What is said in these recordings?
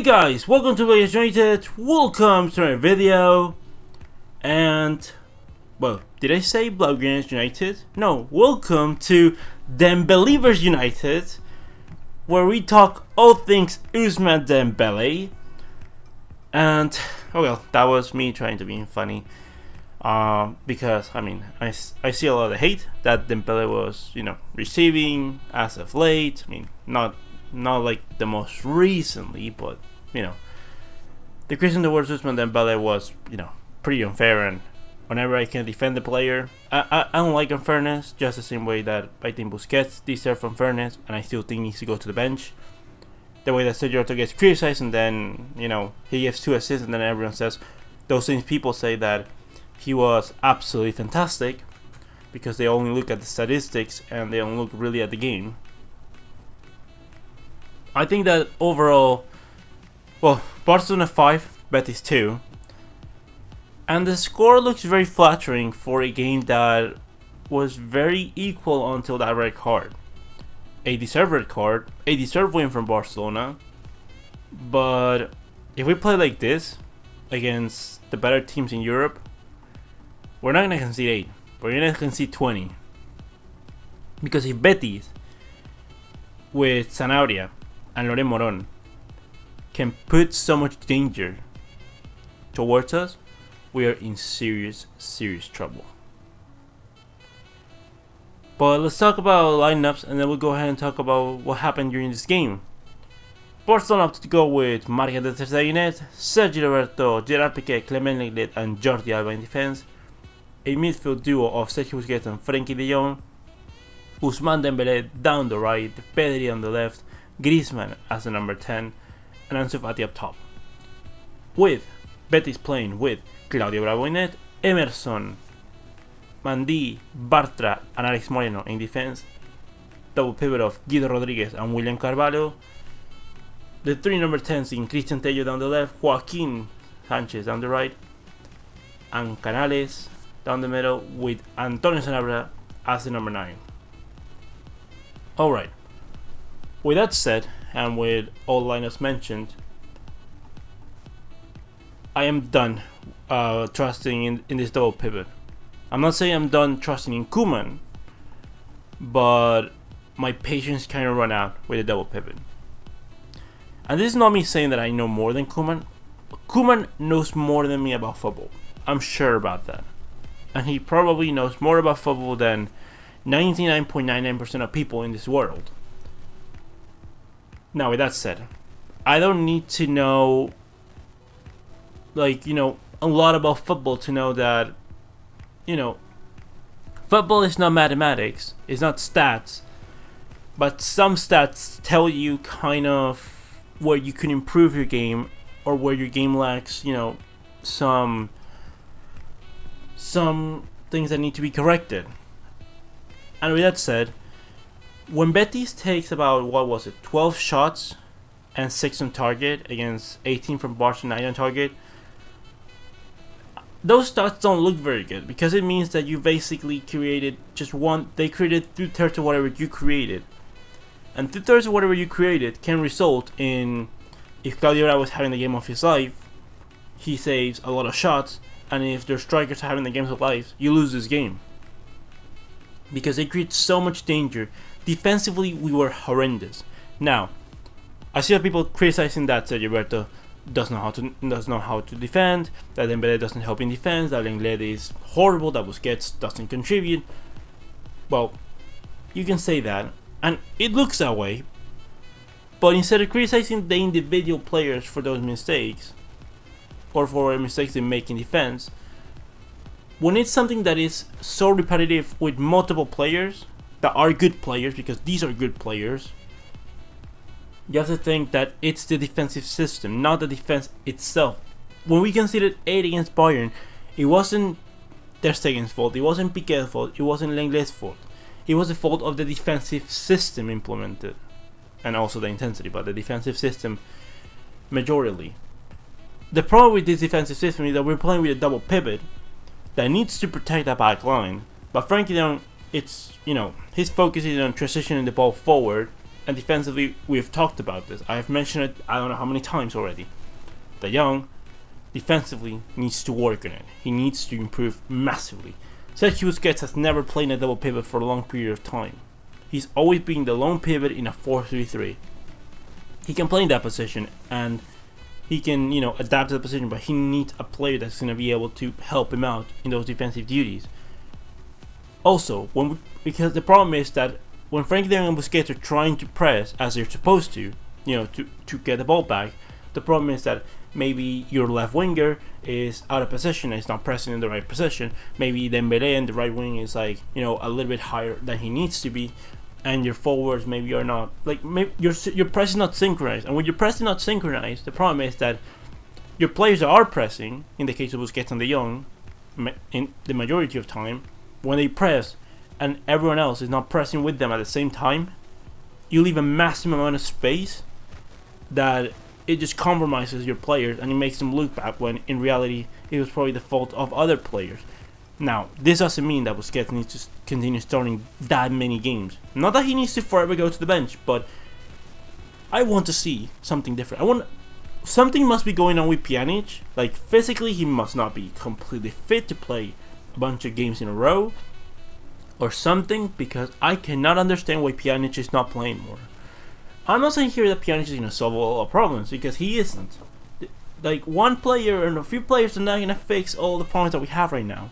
Guys, welcome to Players United, welcome to my video, and, well, did I say Blaugrana United? No, welcome to Dembele United, where we talk all things Ousmane Dembele, and, oh well, that was me trying to be funny, because, I see a lot of hate that Dembele was, receiving as of late. Not like the most recently, but the criticism towards Ousmane Dembele was pretty unfair, and whenever I can defend the player, I don't like unfairness, just the same way that I think Busquets deserves unfairness and I still think he needs to go to the bench. The way that Sergio Roberto gets criticized and then he gives 2 assists and then everyone says those things. People say that he was absolutely fantastic because they only look at the statistics and they don't look really at the game. I think that overall, well, Barcelona 5, Betis 2, and the score looks very flattering for a game that was very equal until that red card. A deserved red card, a deserved win from Barcelona, but if we play like this against the better teams in Europe, we're not going to concede 8, we're going to concede 20. Because if Betis, with Sanabria and Loren Moron, can put so much danger towards us, we are in serious trouble. But let's talk about lineups and then we'll go ahead and talk about what happened during this game. Barcelona opted to go with Marca de Terzaguinet, Sergio Roberto, Gerard Piqué, Clement Lenglet and Jordi Alba in defense. A midfield duo of Sergio Busquets and Frenkie de Jong. Ousmane Dembele down the right, Pedri on the left, Griezmann as the number 10, and Ansu Fati up top. With Betis playing with Claudio Bravo in net, Emerson, Mandi, Bartra and Alex Moreno in defense. Double pivot of Guido Rodriguez and William Carvalho. The 3 number 10s in Christian Tello down the left, Joaquin Sanchez down the right, and Canales down the middle with Antonio Sanabria as the number 9. Alright. With that said, and with all lineups mentioned, I am done trusting in this double pivot. I'm not saying I'm done trusting in Koeman, but my patience kind of run out with the double pivot. And this is not me saying that I know more than Koeman. Koeman knows more than me about football. I'm sure about that. And he probably knows more about football than 99.99% of people in this world. Now, with that said, I don't need to know, a lot about football to know that, football is not mathematics, it's not stats, but some stats tell you kind of where you can improve your game or where your game lacks, some things that need to be corrected. And with that said, when Betis takes about, 12 shots and 6 on target against 18 from Barcelona 9 on target, those stats don't look very good because it means that you basically created they created 2/3 of whatever you created. And 2/3 of whatever you created can result in, if Claudio Bravo was having the game of his life, he saves a lot of shots, and if their strikers are having the games of life, you lose this game. Because they create so much danger. Defensively, we were horrendous. Now, I see people criticizing that Sergio Roberto doesn't know how to defend, that Dembele doesn't help in defense, that Lenglet is horrible, that Busquets doesn't contribute. Well, you can say that, and it looks that way. But instead of criticizing the individual players for those mistakes, or for mistakes they make in defense, when it's something that is so repetitive with multiple players that are good players, because these are good players, you have to think that it's the defensive system, not the defense itself. When we conceded 8 against Bayern, it wasn't Ter Stegen's fault, it wasn't Piqué's fault, it wasn't Lenglet's fault. It was the fault of the defensive system implemented, and also the intensity, but the defensive system majorly. The problem with this defensive system is that we're playing with a double pivot that needs to protect that back line, but Frenkie de Jong, it's his focus is on transitioning the ball forward And defensively, we've talked about this. I have mentioned it I don't know how many times already. De Jong, defensively, needs to work on it. He needs to improve massively. Sergio Busquets has never played a double pivot for a long period of time. He's always been the lone pivot in a 4-3-3. He can play in that position and he can, adapt to the position, but he needs a player that's going to be able to help him out in those defensive duties. Also, because the problem is that when Frankie de Jong and Busquets are trying to press as they're supposed to, to get the ball back, the problem is that maybe your left winger is out of position and is not pressing in the right position. Maybe Dembele and the right wing is a little bit higher than he needs to be, and your forwards maybe are not maybe your press is not synchronized. And when your press is not synchronized, the problem is that your players that are pressing, in the case of Busquets and De Jong, in the majority of time, when they press and everyone else is not pressing with them at the same time, you leave a massive amount of space that it just compromises your players and it makes them look bad when in reality it was probably the fault of other players. Now, this doesn't mean that Busquets needs to continue starting that many games. Not that he needs to forever go to the bench, but I want to see something different. Something must be going on with Pjanic. Like, physically, he must not be completely fit to play a bunch of games in a row or something, because I cannot understand why Pjanic is not playing more. I'm not saying here that Pjanic is going to solve all our problems, because he isn't. Like, one player and a few players are not going to fix all the problems that we have right now.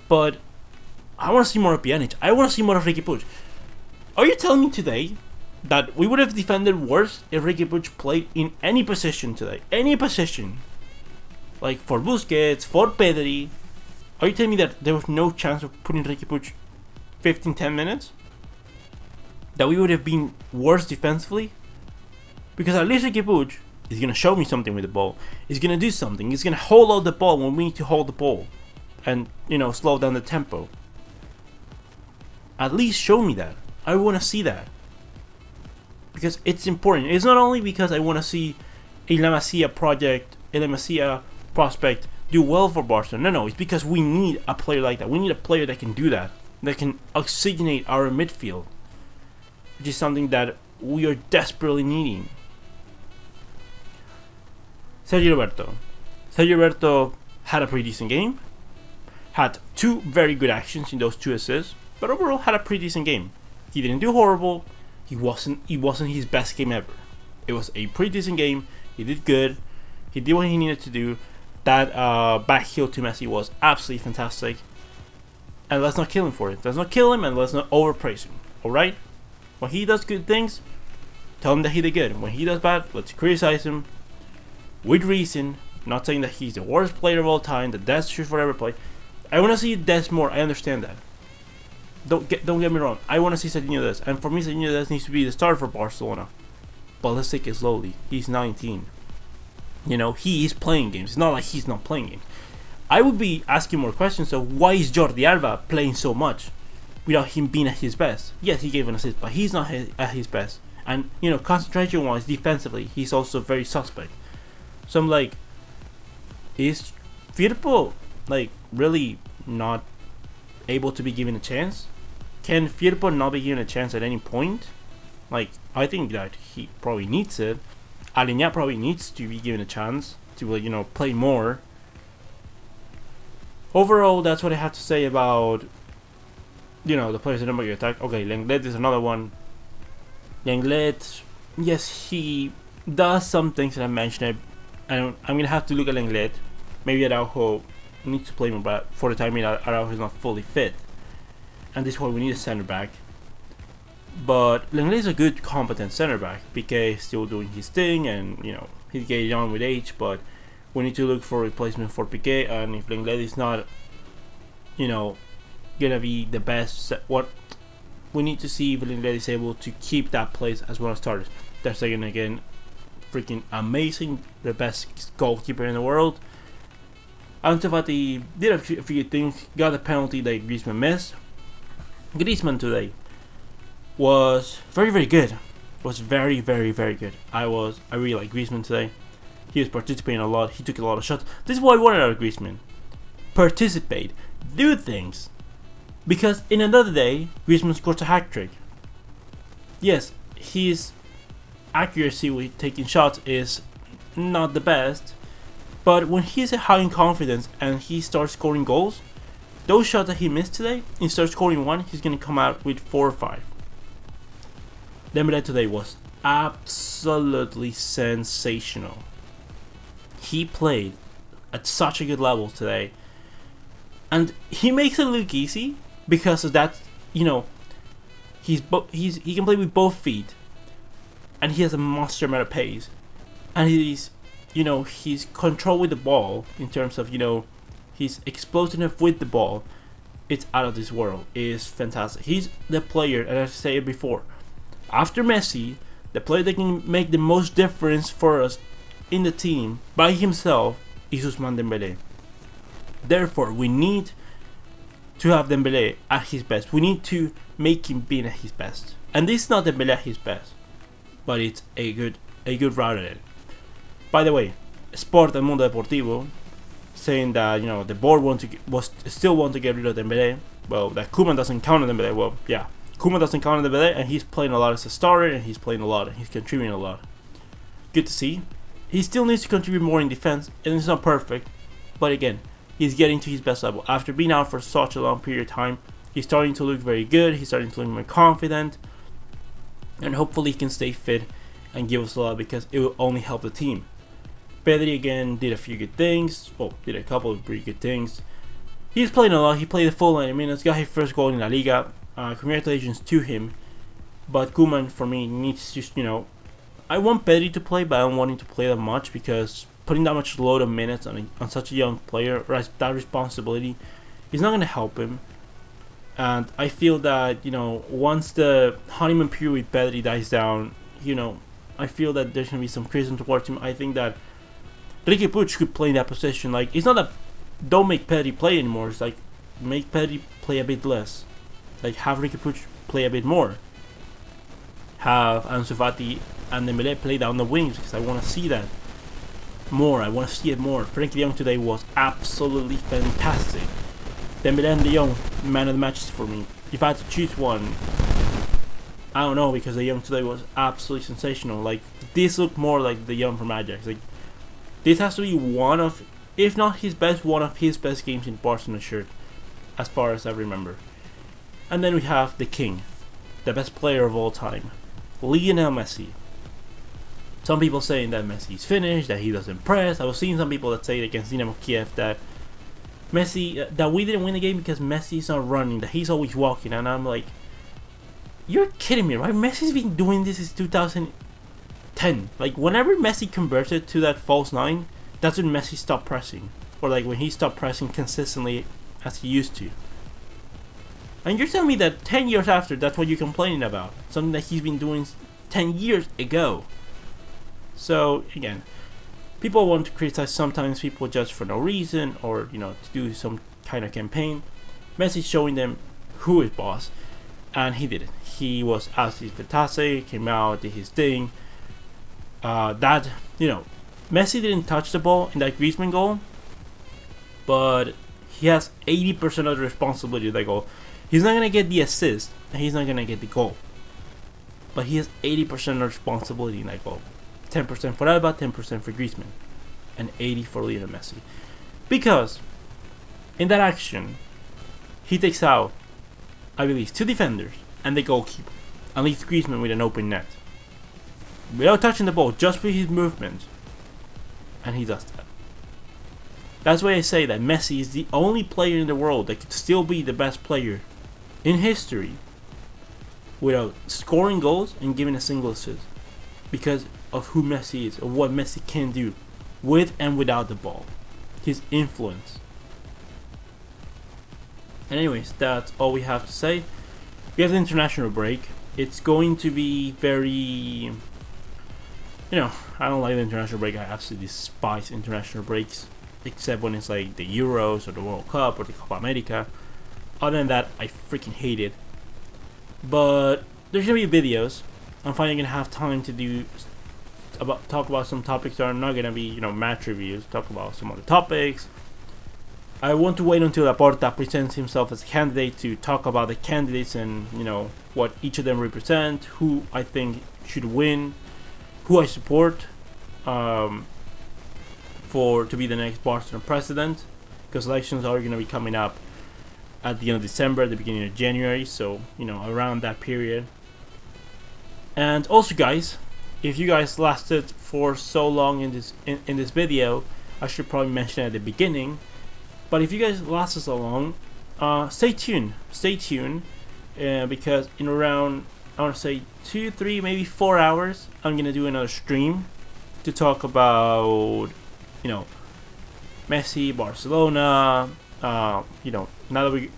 But I want to see more of Pjanic. I want to see more of Riqui Puig. Are you telling me today that we would have defended worse if Riqui Puig played in any position today? Any position. Like for Busquets, for Pedri. Are you telling me that there was no chance of putting Riqui Puig 15-10 minutes? That we would have been worse defensively? Because at least Riqui Puig is going to show me something with the ball. He's going to do something. He's going to hold out the ball when we need to hold the ball. And, slow down the tempo. At least show me that. I want to see that. Because it's important. It's not only because I want to see a La Masia prospect do well for Barcelona. No, it's because we need a player like that. We need a player that can do that. That can oxygenate our midfield. Which is something that we are desperately needing. Sergio Roberto had a pretty decent game. Had 2 very good actions in those 2 assists, but overall had a pretty decent game. He didn't do horrible. He wasn't his best game ever. It was a pretty decent game. He did good. He did what he needed to do. That back heel to Messi was absolutely fantastic. And let's not kill him for it. Let's not kill him and let's not overpraise him. Alright? When he does good things, tell him that he did good. When he does bad, let's criticize him with reason. Not saying that he's the worst player of all time, the best should forever play. I want to see Des more. I understand that. Don't get me wrong. I want to see Serginho Des, and for me, Serginho Des needs to be the starter for Barcelona. But let's take it slowly. He's 19. He is playing games. It's not like he's not playing games. I would be asking more questions of why is Jordi Alba playing so much without him being at his best. Yes, he gave an assist, but he's not at his best. And concentration-wise, defensively, he's also very suspect. So I'm like, is Firpo really not able to be given a chance? Can Firpo not be given a chance at any point? I think that he probably needs it. Aleñá probably needs to be given a chance to play more. Overall, that's what I have to say about the players that don't make attack. Okay, Lenglet is another one. Lenglet, yes, he does some things that I mentioned. I'm gonna have to look at Lenglet. Maybe Araujo needs to play more, but for the time being, Araujo is not fully fit, and this is why we need a center back. But Lenglet is a good, competent center back. Piqué is still doing his thing, and he's getting on with age. But we need to look for a replacement for Piqué, and if Lenglet is not, gonna be the best, what we need to see if Lenglet is able to keep that place as one of starters. Ter Stegen again, freaking amazing, the best goalkeeper in the world. Ansu Fati did a few things, got a penalty that Griezmann missed. Griezmann today was very, very good. Was very, very, very good. I really like Griezmann today. He was participating a lot. He took a lot of shots. This is what I wanted out of Griezmann. Participate. Do things. Because in another day, Griezmann scores a hat trick. yes, his accuracy with taking shots is not the best, but when he's high in confidence and he starts scoring goals, those shots that he missed today, instead of scoring one, he's gonna come out with 4 or 5. Dembele today was absolutely sensational. He played at such a good level today, and he makes it look easy because of that. You know, he can play with both feet, and he has a monster amount of pace, and he's control with the ball in terms of he's explosive with the ball. It's out of this world. It is fantastic. He's the player, and I said it before, after Messi, the player that can make the most difference for us in the team by himself is Ousmane Dembele. Therefore, we need to have Dembele at his best. We need to make him be at his best. And this is not Dembele at his best, but it's a good route at it. By the way, Sport El Mundo Deportivo saying that the board still want to get rid of Dembele. Well, that Koeman doesn't count on Dembele. Well, yeah, Koeman doesn't count on Dembele, and he's playing a lot as a starter, and he's playing a lot, and he's contributing a lot. Good to see. He still needs to contribute more in defense, and it's not perfect, but again, he's getting to his best level. After being out for such a long period of time, he's starting to look very good, he's starting to look more confident, and hopefully he can stay fit and give us a lot because it will only help the team. Pedri again did a few good things, did a couple of pretty good things. He's playing a lot, he played the full 90 minutes, got his first goal in La Liga. Congratulations to him, but Koeman for me needs to, I want Pedri to play, but I don't want him to play that much because putting that much load of minutes on such a young player, that responsibility, is not going to help him. And I feel that, once the honeymoon period with Pedri dies down, I feel that there's going to be some criticism towards him. I think that Riqui Puig could play in that position. Like, it's not that don't make Pedri play anymore, it's like make Pedri play a bit less. Like, have Riqui Puig play a bit more. Have Ansu Fati and Dembele play down the wings because I want to see that more. I want to see it more. Frenkie de Jong today was absolutely fantastic. Dembele and De Jong, man of the matches for me. If I had to choose one, I don't know, because De Jong today was absolutely sensational. Like, this looked more like De Jong from Ajax. Like, this has to be one of, if not his best, one of his best games in Barcelona shirt, as far as I remember. And then we have the king, the best player of all time, Lionel Messi. Some people saying that Messi's finished, that he doesn't press. I was seeing some people that say against Dynamo Kiev that Messi, that we didn't win the game because Messi's not running, that he's always walking. And I'm like, you're kidding me, right? Messi's been doing this since 2010. Like, whenever Messi converted to that false 9, that's when Messi stopped pressing. Or like when he stopped pressing consistently as he used to. And you're telling me that 10 years after, that's what you're complaining about. Something that he's been doing 10 years ago. So, again, people want to criticize sometimes, people judge for no reason, or, to do some kind of campaign. Messi showing them who is boss, and he did it. He was absolutely fantastic, came out, did his thing. Messi didn't touch the ball in that Griezmann goal, but he has 80% of the responsibility of that goal. He's not going to get the assist, and he's not going to get the goal. But he has 80% of the responsibility in that goal. 10% for Alba, 10% for Griezmann, and 80% for Lionel Messi. Because in that action, he takes out, I believe, 2 defenders and the goalkeeper, and leaves Griezmann with an open net. Without touching the ball, just with his movement. And he does that. That's why I say that Messi is the only player in the world that could still be the best player in history without scoring goals and giving a single assist. Because of who Messi is, of what Messi can do with and without the ball. His influence. And anyways, that's all we have to say. We have the international break. It's going to be very... I don't like the international break. I absolutely despise international breaks. Except when it's like the Euros or the World Cup or the Copa America. Other than that, I freaking hate it. But there's gonna be videos. I'm finally gonna have time to talk about some topics that are not gonna be match reviews. Talk about some other topics. I want to wait until Laporta presents himself as a candidate to talk about the candidates and, you know, what each of them represent, who I think should win, who I support to be the next Barcelona president, because elections are going to be coming up at the end of December, the beginning of January, so, you know, around that period. And also, guys, if you guys lasted for so long in this video, I should probably mention it at the beginning. But if you guys lasted so long, stay tuned, because in around, I want to say 2, 3, maybe 4 hours, I'm gonna do another stream to talk about, you know, Messi, Barcelona. You know, now that we're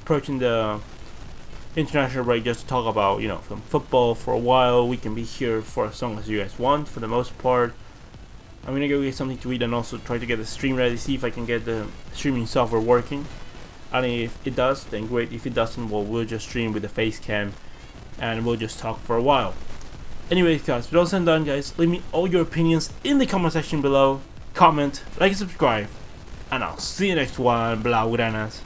approaching the international break, just to talk about, you know, some football for a while. We can be here for as long as you guys want, for the most part. I'm gonna go get something to eat and also try to get the stream ready, see if I can get the streaming software working. And if it does, then great. If it doesn't, well, we'll just stream with the face cam and we'll just talk for a while. Anyways, guys, with all said and done, guys, leave me all your opinions in the comment section below. Comment, like, and subscribe, and I'll see you next one, Blaugranas.